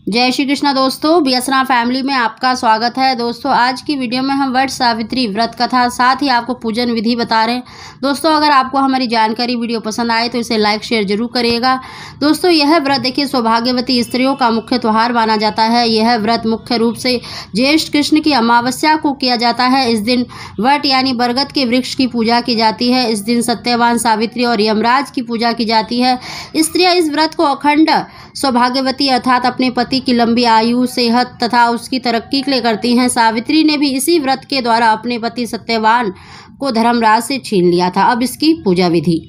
जय श्री कृष्णा दोस्तों, बीएसना फैमिली में आपका स्वागत है। दोस्तों आज की वीडियो में हम वट सावित्री व्रत कथा साथ ही आपको पूजन विधि बता रहे हैं। दोस्तों अगर आपको हमारी जानकारी वीडियो पसंद आए तो इसे लाइक शेयर जरूर करिएगा। दोस्तों यह व्रत देखिए सौभाग्यवती स्त्रियों का मुख्य त्योहार माना जाता है। यह व्रत मुख्य रूप से ज्येष्ठ कृष्ण की अमावस्या को किया जाता है। इस दिन वट यानी बरगद के वृक्ष की पूजा की जाती है। इस दिन सत्यवान, सावित्री और यमराज की पूजा की जाती है। स्त्रियां इस व्रत को अखंड सौभाग्यवती अर्थात अपने पति की लंबी आयु, सेहत तथा उसकी तरक्की के लिए करती हैं। सावित्री ने भी इसी व्रत के द्वारा अपने पति सत्यवान को धर्मराज से छीन लिया था। अब इसकी पूजा विधि।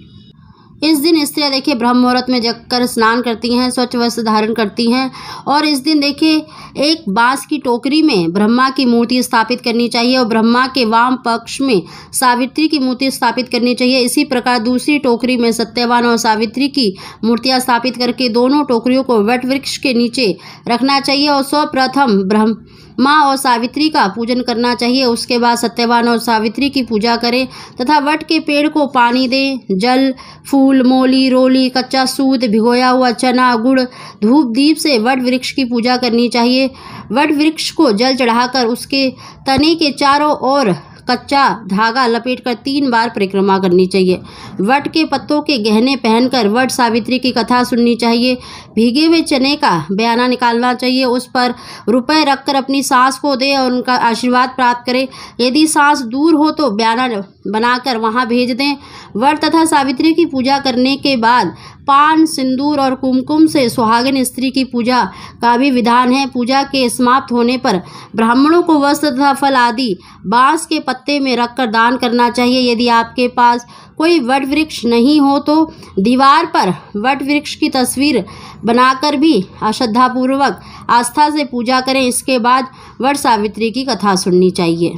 इस दिन स्त्रियां देखिए ब्रह्म मुहूर्त में जगकर स्नान करती हैं, स्वच्छ वस्त्र धारण करती हैं और इस दिन देखिए एक बांस की टोकरी में ब्रह्मा की मूर्ति स्थापित करनी चाहिए और ब्रह्मा के वाम पक्ष में सावित्री की मूर्ति स्थापित करनी चाहिए। इसी प्रकार दूसरी टोकरी में सत्यवान और सावित्री की मूर्तियां स्थापित करके दोनों टोकरियों को वट वृक्ष के नीचे रखना चाहिए और सर्वप्रथम ब्रह्मा और सावित्री का पूजन करना चाहिए। उसके बाद सत्यवान और सावित्री की पूजा करें तथा वट के पेड़ को पानी दें। जल, फूल, मोली, रोली, कच्चा सूत, भिगोया हुआ चना, गुड़, धूप दीप से वट वृक्ष की पूजा करनी चाहिए। वट वृक्ष को जल चढ़ाकर उसके तने के चारों ओर कच्चा धागा लपेटकर 3 बार परिक्रमा करनी चाहिए। वट के पत्तों के गहने पहनकर वट सावित्री की कथा सुननी चाहिए। भीगे हुए चने का बयाना निकालना चाहिए। उस पर रुपए रखकर अपनी सास को दे और उनका आशीर्वाद प्राप्त करें। यदि सास दूर हो तो बयाना बनाकर वहां भेज दें। वट तथा सावित्री की पूजा करने के बाद पान, सिंदूर और कुमकुम से सुहागिन स्त्री की पूजा का भी विधान है। पूजा के समाप्त होने पर ब्राह्मणों को वस्त्र तथा फल आदि बांस के पत्ते में रखकर दान करना चाहिए। यदि आपके पास कोई वट वृक्ष नहीं हो तो दीवार पर वट वृक्ष की तस्वीर बनाकर भी श्रद्धापूर्वक आस्था से पूजा करें। इसके बाद वट सावित्री की कथा सुननी चाहिए।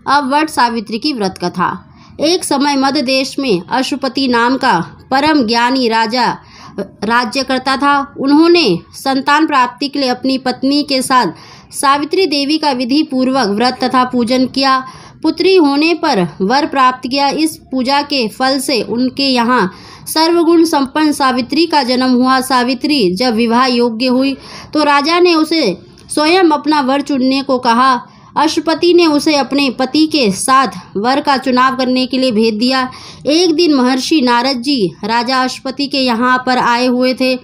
अब वट सावित्री की व्रत कथा। एक समय मध्य देश में अशुपति नाम का परम ज्ञानी राजा राज्य करता था। उन्होंने संतान प्राप्ति के लिए अपनी पत्नी के साथ सावित्री देवी का विधि पूर्वक व्रत तथा पूजन किया। पुत्री होने पर वर प्राप्त किया। इस पूजा के फल से उनके यहाँ सर्वगुण संपन्न सावित्री का जन्म हुआ। सावित्री जब विवाह योग्य हुई तो राजा ने उसे स्वयं अपना वर चुनने को कहा। अशुपति ने उसे अपने पति के साथ वर का चुनाव करने के लिए भेज दिया। एक दिन महर्षि नारद जी राजा अशुपति के यहाँ पर आए हुए थे।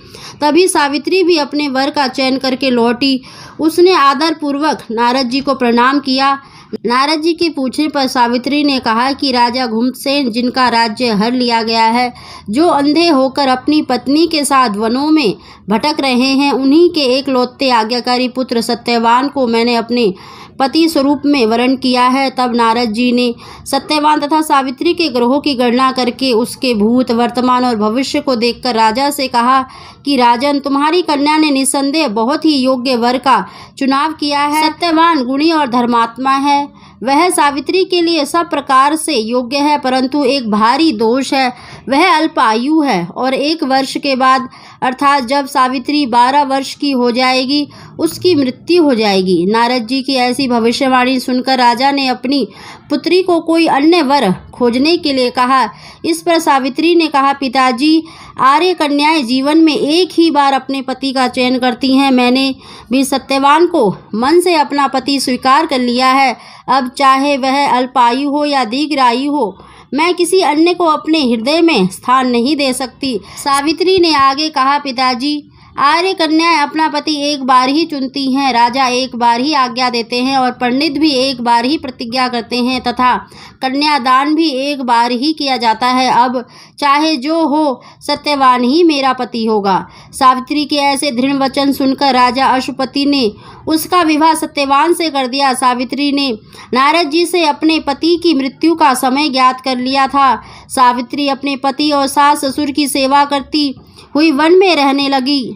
तभी सावित्री भी अपने वर का चयन करके लौटी। उसने आदर पूर्वक नारद जी को प्रणाम किया। नारद जी के पूछने पर सावित्री ने कहा कि राजा घुमसेन, जिनका राज्य हर लिया गया है, जो अंधे होकर अपनी पत्नी के साथ वनों में भटक रहे हैं, उन्हीं के एकलौते आज्ञाकारी पुत्र सत्यवान को मैंने अपने पति स्वरूप में वरण किया है। तब नारद जी ने सत्यवान तथा सावित्री के ग्रहों की गणना करके उसके भूत, वर्तमान और भविष्य को देखकर राजा से कहा कि राजन, तुम्हारी कन्या ने निस्संदेह बहुत ही योग्य वर का चुनाव किया है। सत्यवान गुणी और धर्मात्मा है। वह सावित्री के लिए सब प्रकार से योग्य है, परंतु एक भारी दोष है, वह अल्प आयु है और 1 वर्ष के बाद अर्थात जब सावित्री 12 वर्ष की हो जाएगी उसकी मृत्यु हो जाएगी। नारद जी की ऐसी भविष्यवाणी सुनकर राजा ने अपनी पुत्री को कोई अन्य वर खोजने के लिए कहा। इस पर सावित्री ने कहा, पिताजी, आर्य कन्याएं जीवन में एक ही बार अपने पति का चयन करती हैं। मैंने भी सत्यवान को मन से अपना पति स्वीकार कर लिया है। अब चाहे वह अल्पायु हो या दीर्घायु हो, मैं किसी अन्य को अपने हृदय में स्थान नहीं दे सकती। सावित्री ने आगे कहा, पिताजी, आर्य कन्याएं अपना पति एक बार ही चुनती हैं। राजा एक बार ही आज्ञा देते हैं और पंडित भी एक बार ही प्रतिज्ञा करते हैं तथा कन्यादान भी एक बार ही किया जाता है। अब चाहे जो हो, सत्यवान ही मेरा पति होगा। सावित्री के ऐसे दृढ़ वचन सुनकर राजा अशुपति ने उसका विवाह सत्यवान से कर दिया। सावित्री ने नारद जी से अपने पति की मृत्यु का समय ज्ञात कर लिया था। सावित्री अपने पति और सास ससुर की सेवा करती हुई वन में रहने लगी।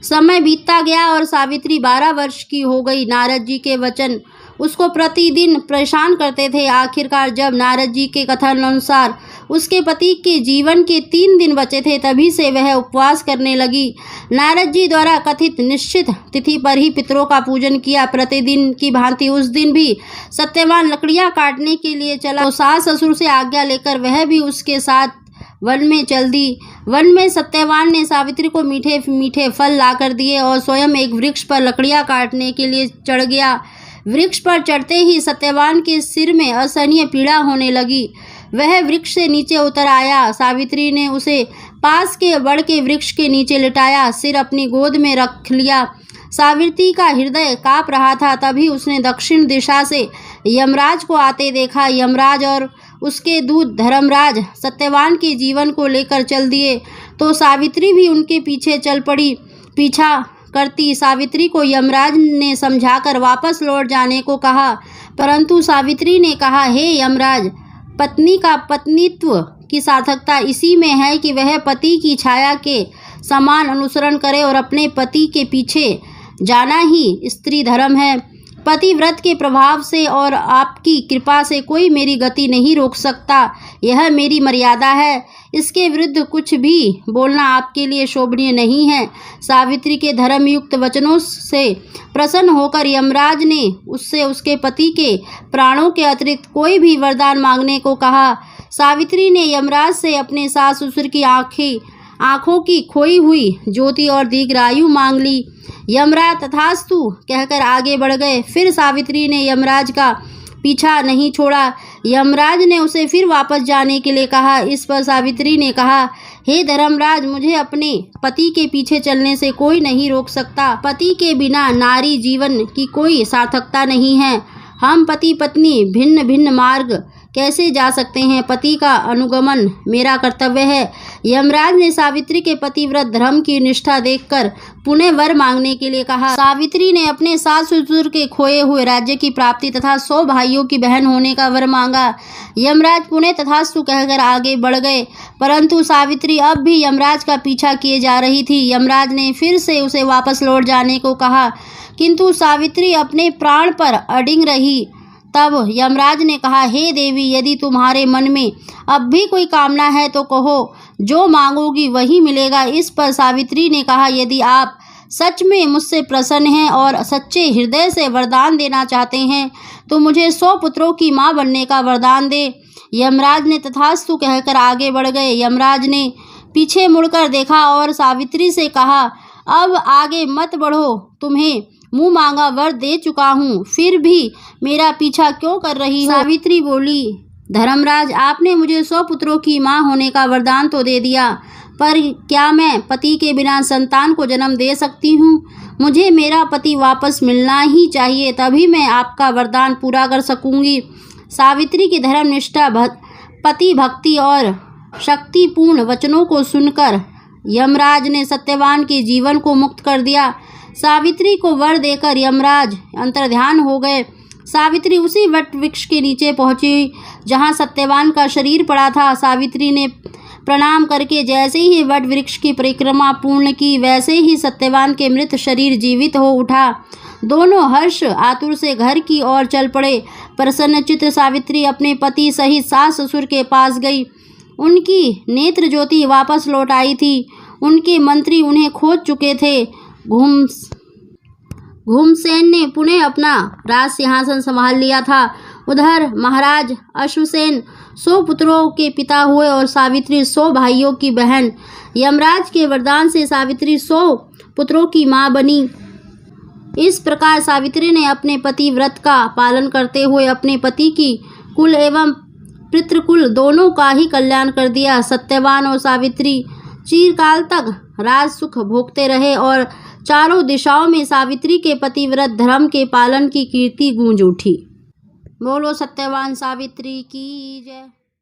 समय बीतता गया और सावित्री 12 वर्ष की हो गई। नारद जी के वचन उसको प्रतिदिन परेशान करते थे। आखिरकार जब नारद जी के कथन अनुसार उसके पति के जीवन के 3 दिन बचे थे, तभी से वह उपवास करने लगी। नारद जी द्वारा कथित निश्चित तिथि पर ही पितरों का पूजन किया। प्रतिदिन की भांति उस दिन भी सत्यवान लकड़ियां काटने के लिए चला तो सास ससुर से आज्ञा लेकर वह भी उसके साथ वन में चल दी। वन में सत्यवान ने सावित्री को मीठे मीठे फल लाकर दिए और स्वयं एक वृक्ष पर लकड़ियां काटने के लिए चढ़ गया। वृक्ष पर चढ़ते ही सत्यवान के सिर में असहनीय पीड़ा होने लगी। वह वृक्ष से नीचे उतर आया। सावित्री ने उसे पास के बड़ के वृक्ष के नीचे लिटाया, सिर अपनी गोद में रख लिया। सावित्री का हृदय काँप रहा था। तभी उसने दक्षिण दिशा से यमराज को आते देखा। यमराज और उसके दूत धर्मराज सत्यवान के जीवन को लेकर चल दिए तो सावित्री भी उनके पीछे चल पड़ी। पीछा करती सावित्री को यमराज ने समझाकर वापस लौट जाने को कहा, परंतु सावित्री ने कहा, हे यमराज, पत्नी का पत्नीत्व की सार्थकता इसी में है कि वह पति की छाया के समान अनुसरण करे और अपने पति के पीछे जाना ही स्त्री धर्म है। पतिव्रत के प्रभाव से और आपकी कृपा से कोई मेरी गति नहीं रोक सकता। यह मेरी मर्यादा है। इसके विरुद्ध कुछ भी बोलना आपके लिए शोभनीय नहीं है। सावित्री के धर्मयुक्त वचनों से प्रसन्न होकर यमराज ने उससे उसके पति के प्राणों के अतिरिक्त कोई भी वरदान मांगने को कहा। सावित्री ने यमराज से अपने सास ससुर की आँखों की खोई हुई ज्योति और दीर्घायु मांग ली। यमराज तथास्तु कहकर आगे बढ़ गए। फिर सावित्री ने यमराज का पीछा नहीं छोड़ा। यमराज ने उसे फिर वापस जाने के लिए कहा। इस पर सावित्री ने कहा, हे धर्मराज, मुझे अपने पति के पीछे चलने से कोई नहीं रोक सकता। पति के बिना नारी जीवन की कोई सार्थकता नहीं है। हम पति पत्नी भिन्न भिन्न मार्ग कैसे जा सकते हैं? पति का अनुगमन मेरा कर्तव्य है। यमराज ने सावित्री के पतिव्रत धर्म की निष्ठा देखकर पुनः वर मांगने के लिए कहा। सावित्री ने अपने सास ससुर के खोए हुए राज्य की प्राप्ति तथा 100 भाइयों की बहन होने का वर मांगा। यमराज पुनः तथास्तु कहकर आगे बढ़ गए, परंतु सावित्री अब भी यमराज का पीछा किए जा रही थी। यमराज ने फिर से उसे वापस लौट जाने को कहा, किंतु सावित्री अपने प्राण पर अडिग रही। तब यमराज ने कहा, हे देवी, यदि तुम्हारे मन में अब भी कोई कामना है तो कहो, जो मांगोगी वही मिलेगा। इस पर सावित्री ने कहा, यदि आप सच में मुझसे प्रसन्न हैं और सच्चे हृदय से वरदान देना चाहते हैं तो मुझे 100 पुत्रों की माँ बनने का वरदान दे। यमराज ने तथास्तु कहकर आगे बढ़ गए। यमराज ने पीछे मुड़कर देखा और सावित्री से कहा, अब आगे मत बढ़ो, तुम्हें मुँह मांगा वर दे चुका हूँ, फिर भी मेरा पीछा क्यों कर रही हो? सावित्री बोली, धर्मराज, आपने मुझे 100 पुत्रों की माँ होने का वरदान तो दे दिया, पर क्या मैं पति के बिना संतान को जन्म दे सकती हूँ? मुझे मेरा पति वापस मिलना ही चाहिए, तभी मैं आपका वरदान पूरा कर सकूँगी। सावित्री की धर्मनिष्ठा, पति भक्ति और शक्तिपूर्ण वचनों को सुनकर यमराज ने सत्यवान के जीवन को मुक्त कर दिया। सावित्री को वर देकर यमराज अंतर्ध्यान हो गए। सावित्री उसी वट वृक्ष के नीचे पहुंची जहां सत्यवान का शरीर पड़ा था। सावित्री ने प्रणाम करके जैसे ही वट वृक्ष की परिक्रमा पूर्ण की, वैसे ही सत्यवान के मृत शरीर जीवित हो उठा। दोनों हर्ष आतुर से घर की ओर चल पड़े। प्रसन्नचित्त सावित्री अपने पति सहित सास ससुर के पास गई। उनकी नेत्र ज्योति वापस लौट आई थी। उनके मंत्री उन्हें खोज चुके थे। घुमसेन ने पुनः अपना राज सिंहासन संभाल लिया था। उधर महाराज अश्वसेन 100 पुत्रों के पिता हुए और सावित्री 100 भाइयों की बहन। यमराज के वरदान से सावित्री 100 पुत्रों की मां बनी। इस प्रकार सावित्री ने अपने पति व्रत का पालन करते हुए अपने पति की कुल एवं पितृकुल दोनों का ही कल्याण कर दिया। सत्यवान और सावित्री चिरकाल तक राज सुख भोगते रहे और चारों दिशाओं में सावित्री के पतिव्रत धर्म के पालन की कीर्ति गूंज उठी। बोलो सत्यवान सावित्री की जय।